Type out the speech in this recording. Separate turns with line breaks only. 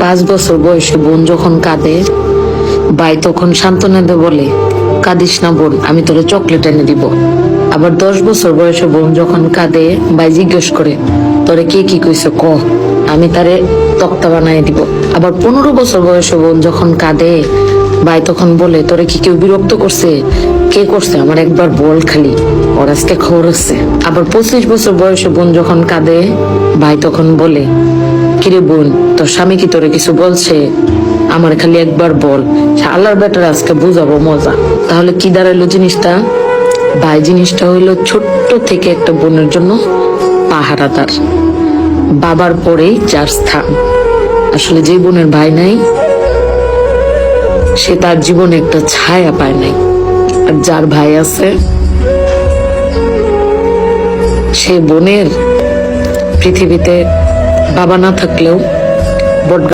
5 বছর বয়সে বোন যখন কাঁদে, ভাই তখন সান্ত্বনা দিয়ে বলে, কাঁদিস না বোন, আমি তোরে চকলেট এনে দিব। আবার 10 বছর বয়সে বোন যখন কাঁদে, ভাই জিজ্ঞেস করে, তোরে কে কি কইছে ক, আমি তারে তক্তা বানাই দিব। আবার 15 বছর বয়সে বোন যখন কাঁদে, ভাই তখন বলে, তোরে কি কেউ বিরক্ত করছে? কে করছে? আমার একবার বল খালি, ওর আজকে খবর আছে। আবার 25 বছর বয়সে বোন যখন কাঁদে, ভাই তখন বলে, কিরে বোন, তোর স্বামী কি তোরে কিছু বলছে? আমার খালি একবার বল, আল্লাহর বেটার আজকে বুঝাবো মজা। তাহলে কি দাঁড়াইলো জিনিসটা? ভাই জিনিসটা হইলো ছোট্ট থেকে একটা বোনের জন্য পাহারাদার, বাবার পরেই যার স্থান। আসলে যে বোনের ভাই নাই, সে তার জীবনে একটা ছায়া পায় নাই। আর যার ভাই আছে, সে বোনের পৃথিবীতে বাবা না থাকলেও বট